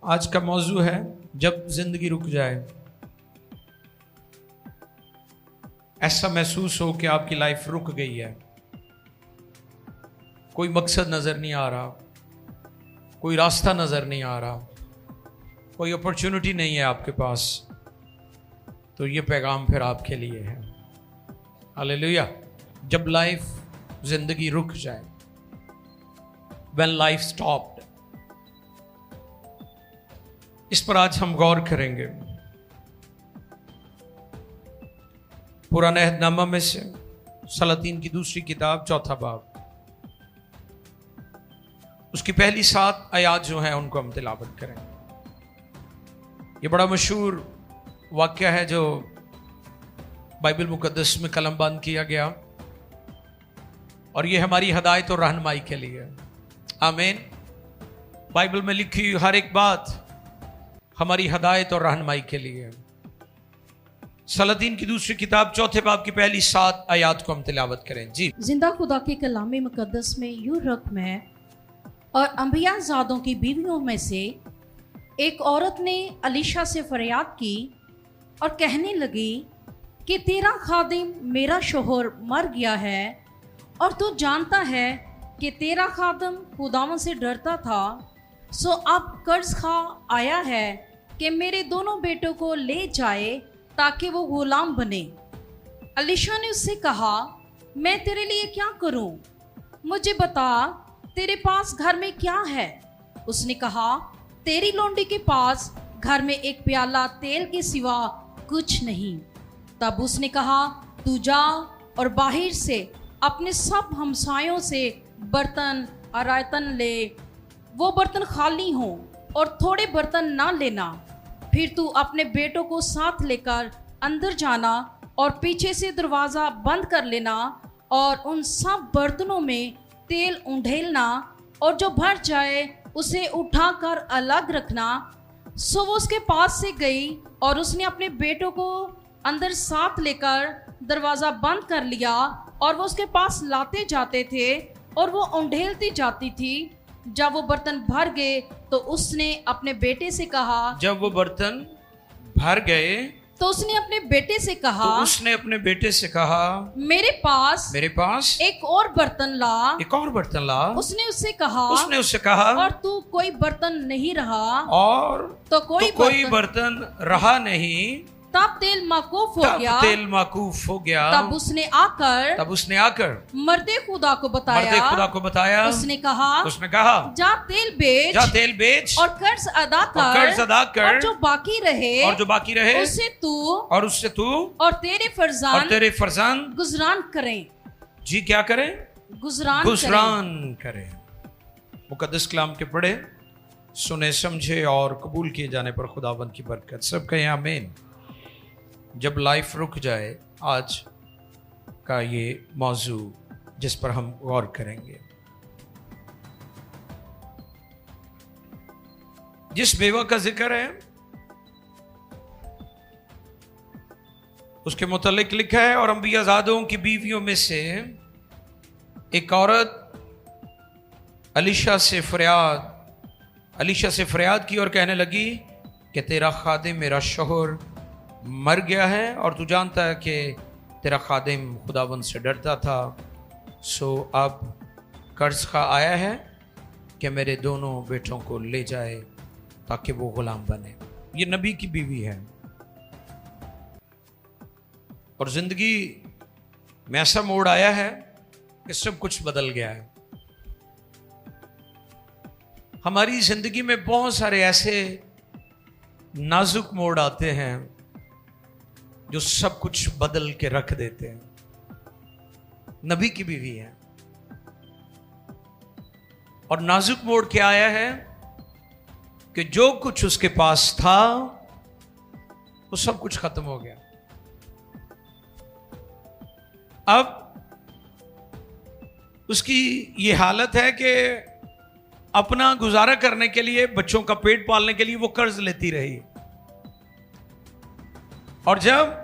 आज का मौजू है जब जिंदगी रुक जाए। ऐसा महसूस हो कि आपकी लाइफ रुक गई है, कोई मकसद नजर नहीं आ रहा, कोई रास्ता नजर नहीं आ रहा, कोई अपॉर्चुनिटी नहीं है आपके पास, तो ये पैगाम फिर आपके लिए है। हालेलुया। जब लाइफ जिंदगी रुक जाए, when life stopped, इस पर आज हम गौर करेंगे। पुराने अहदनामा में से सलातीन की दूसरी किताब 4 बाब, उसकी पहली 7 आयात जो हैं उनको हम तिलावत करेंगे। ये बड़ा मशहूर वाक्य है जो बाइबल मुकद्दस में कलमबंद किया गया, और ये हमारी हदायत और रहनुमाई के लिए। आमीन। बाइबल में लिखी हर एक बात हमारी हदायत और रहनुमाई के लिए। सलातीन की दूसरी किताब 4 बाब की पहली 7 आयात को हम तिलावत करें। जी। जिंदा खुदा के कलाम मुकद्दस में यूं रकम है, और अंबिया ज़ादों की बीवियों में से एक औरत ने अलीशा से फरियाद की और कहने लगी कि तेरा खादिम मेरा शोहर मर गया है, और तू जानता है कि तेरा खादिम खुदावन से डरता था, सो अब कर्ज खा आया है कि मेरे दोनों बेटों को ले जाए ताकि वो गुलाम बने। अलीशा ने उससे कहा, मैं तेरे लिए क्या करूं? मुझे बता, तेरे पास घर में क्या है? उसने कहा, तेरी लोंडी के पास घर में एक प्याला तेल के सिवा कुछ नहीं। तब उसने कहा, तू जा और बाहर से अपने सब हमसायों से बर्तन और आयतन ले, वो बर्तन खाली हों और थोड़े बर्तन ना लेना। फिर तू अपने बेटों को साथ लेकर अंदर जाना और पीछे से दरवाज़ा बंद कर लेना, और उन सब बर्तनों में तेल उंडेलना, और जो भर जाए उसे उठाकर अलग रखना। सो वो उसके पास से गई, और उसने अपने बेटों को अंदर साथ लेकर दरवाज़ा बंद कर लिया, और वो उसके पास लाते जाते थे और वो उंडेलती जाती थी। जब वो बर्तन भर गए तो उसने अपने बेटे से कहा, जब वो बर्तन भर गए तो उसने अपने बेटे से कहा, तो उसने अपने बेटे से कहा, मेरे पास एक और बर्तन ला। एक और बर्तन ला। उसने उससे कहा, और तू कोई बर्तन नहीं रहा, और तो कोई बर्तन रहा नहीं। तब तेल माकूफ हो गया। तब उसने आकर मर्दे खुदा को बताया। उसने कहा, जा तेल बेच और कर्ज अदा कर, और जो बाकी रहे उससे तू और तेरे फरजान गुजरान करें। जी, क्या करें? गुजरान करें। मुकद्दस कलाम के पढ़े, सुने, समझे और कबूल किए जाने पर खुदावंद की बरकत। सब कहें आमीन। जब लाइफ रुक जाए, आज का ये मौजू जिस पर हम गौर करेंगे। जिस बेवा का जिक्र है उसके मुतालिक लिखा है, और अंबिया ज़ादों की बीवियों में से एक औरत अलीशा से फरियाद की और कहने लगी कि तेरा खादिम मेरा शोहर मर गया है, और तू जानता है कि तेरा खादिम खुदावंद से डरता था, सो अब कर्ज खा आया है कि मेरे दोनों बेटों को ले जाए ताकि वो गुलाम बने। ये नबी की बीवी है, और जिंदगी में ऐसा मोड़ आया है कि सब कुछ बदल गया है। हमारी जिंदगी में बहुत सारे ऐसे नाजुक मोड़ आते हैं जो सब कुछ बदल के रख देते हैं। नबी की बीवी है, और नाजुक मोड़ क्या आया है कि जो कुछ उसके पास था वो सब कुछ खत्म हो गया। अब उसकी ये हालत है कि अपना गुजारा करने के लिए, बच्चों का पेट पालने के लिए वो कर्ज लेती रही, और जब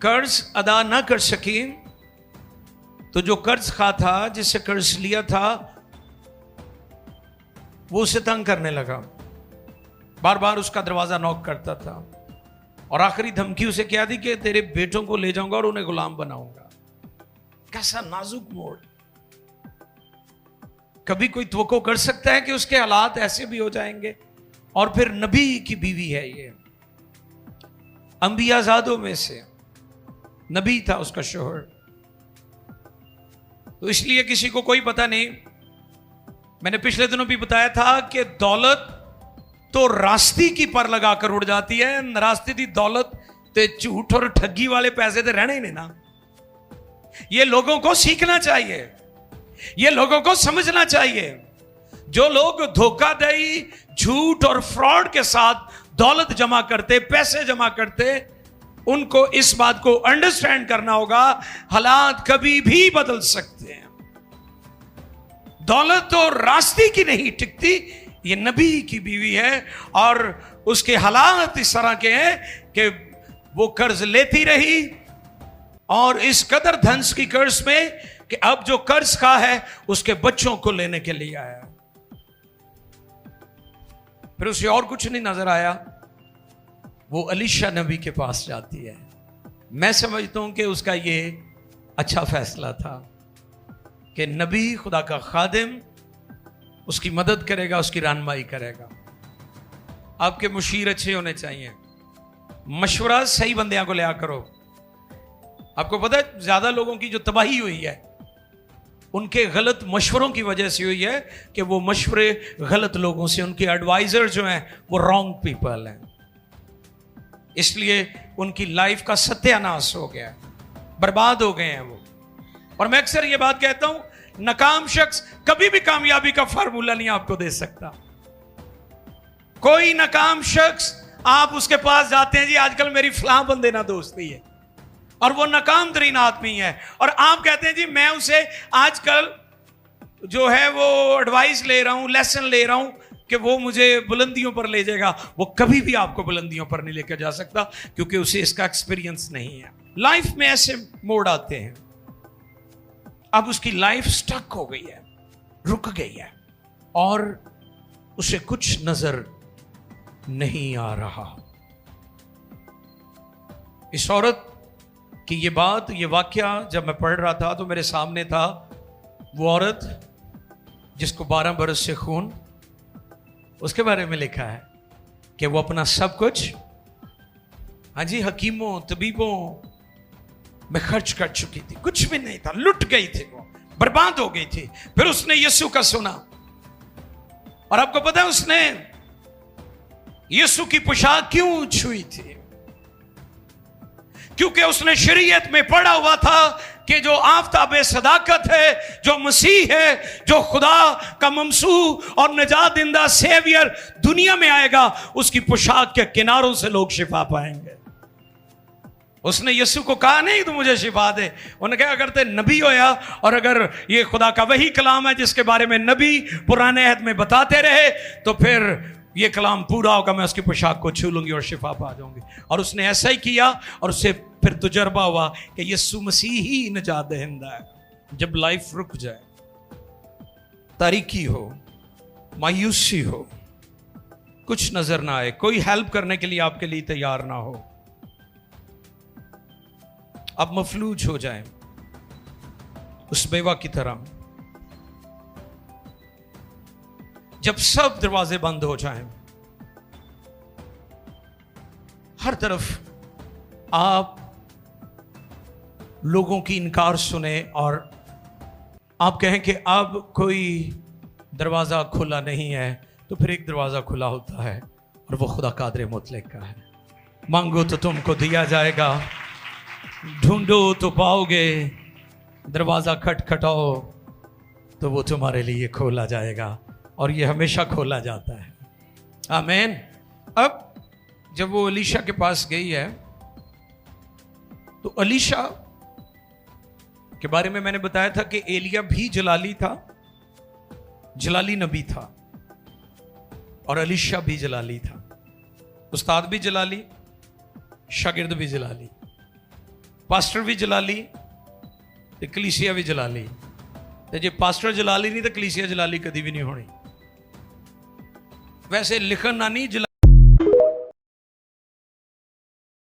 कर्ज अदा ना कर सकी तो जो कर्ज खा था, जिससे कर्ज लिया था, वो उसे तंग करने लगा। बार बार उसका दरवाजा नॉक करता था और आखिरी धमकी उसे क्या दी कि तेरे बेटों को ले जाऊंगा और उन्हें गुलाम बनाऊंगा। कैसा नाजुक मोड़। कभी कोई तवक्को कर सकता है कि उसके हालात ऐसे भी हो जाएंगे? और फिर नबी की बीवी है ये, अंबियाजादों में से नबी था उसका शोहर। तो इसलिए किसी को कोई पता नहीं। मैंने पिछले दिनों भी बताया था कि दौलत तो रास्ती की पर लगाकर उड़ जाती है, नारास्ती दी दौलत ते झूठ और ठगी वाले पैसे तो रहने ही नहीं ना। ये लोगों को सीखना चाहिए, ये लोगों को समझना चाहिए। जो लोग धोखाधड़ी, झूठ और फ्रॉड के साथ दौलत जमा करते, पैसे जमा करते, उनको इस बात को अंडरस्टैंड करना होगा, हालात कभी भी बदल सकते हैं। दौलत तो रास्ते की नहीं टिकती। ये नबी की बीवी है और उसके हालात इस तरह के हैं कि वो कर्ज लेती रही और इस कदर धंस की कर्ज में कि अब जो कर्ज का है उसके बच्चों को लेने के लिए आया। फिर उसे और कुछ नहीं नजर आया, वो अलीशा नबी के पास जाती है। मैं समझता हूं कि उसका ये अच्छा फैसला था कि नबी खुदा का खादिम उसकी मदद करेगा, उसकी रहनुमाई करेगा। आपके मुशीर अच्छे होने चाहिए, मशवरा सही बंदियां को लिया करो। आपको पता है ज्यादा लोगों की जो तबाही हुई है उनके गलत मशवरों की वजह से हुई है कि वो मशवरे गलत लोगों से, उनके एडवाइजर जो हैं वो रॉन्ग पीपल हैं, इसलिए उनकी लाइफ का सत्यानाश हो गया, बर्बाद हो गए हैं वो। और मैं अक्सर ये बात कहता हूं, नाकाम शख्स कभी भी कामयाबी का फार्मूला नहीं आपको दे सकता। कोई नाकाम शख्स आप उसके पास जाते हैं, जी आजकल मेरी फलां बंदे ना दोस्ती है, और वो नाकाम तरीन आदमी है, और आप कहते हैं जी मैं उसे आजकल जो है वो एडवाइस ले रहा हूं, लेसन ले रहा हूं कि वो मुझे बुलंदियों पर ले जाएगा। वो कभी भी आपको बुलंदियों पर नहीं लेकर जा सकता, क्योंकि उसे इसका एक्सपीरियंस नहीं है। लाइफ में ऐसे मोड़ आते हैं। अब उसकी लाइफ स्टक हो गई है, रुक गई है, और उसे कुछ नजर नहीं आ रहा। इस औरत कि ये बात, ये वाकया जब मैं पढ़ रहा था तो मेरे सामने था वो औरत जिसको 12 बरस से खून, उसके बारे में लिखा है कि वो अपना सब कुछ, हाँ जी, हकीमों तबीबों में खर्च कर चुकी थी, कुछ भी नहीं था, लुट गई थी, वो बर्बाद हो गई थी। फिर उसने यीशु का सुना, और आपको पता है उसने यीशु की पोशाक क्यों छुई थी? क्योंकि उसने शरीयत में पढ़ा हुआ था कि जो आफताब सदाकत है, जो मसीह है, जो खुदा का ममसूह और निजात दिंदा सेवियर दुनिया में आएगा, उसकी पोशाक के किनारों से लोग शिफा पाएंगे। उसने यीशु को कहा नहीं तो मुझे शिफा दे, उन्होंने कहा अगर ते नबी होया और अगर ये खुदा का वही कलाम है जिसके बारे में नबी पुराने अहद में बताते रहे, तो फिर ये कलाम पूरा होगा, मैं उसकी पोशाक को छू लूंगी और शिफा पा जाऊंगी। और उसने ऐसा ही किया, और उसे फिर तजुर्बा हुआ कि यीशु मसीह ही निजात दहिंदा है। जब लाइफ रुक जाए, तारीकी हो, मायूसी हो, कुछ नजर ना आए, कोई हेल्प करने के लिए आपके लिए तैयार ना हो, आप मफलूज हो जाएं उस बेवा की तरह, जब सब दरवाजे बंद हो जाएं, हर तरफ आप लोगों की इनकार सुने और आप कहें कि अब कोई दरवाजा खुला नहीं है, तो फिर एक दरवाजा खुला होता है और वो खुदा कादर मुतलक का है। मांगो तो तुमको दिया जाएगा, ढूंढो तो पाओगे, दरवाजा खटखटाओ तो वो तुम्हारे लिए खोला जाएगा, और ये हमेशा खोला जाता है। आमीन। अब जब वो अलीशा के पास गई है, तो अलीशा के बारे में मैंने बताया था कि एलिया भी जलाली था, जलाली नबी था, और अलीशा भी जलाली था। उस्ताद भी जलाली, शागिर्द भी जलाली, पास्टर भी जलाली, ते कलीसिया भी जलाली। ते जे पास्टर जलाली नहीं तो कलीसिया जलाली कभी भी नहीं होनी। वैसे लिखन ना नहीं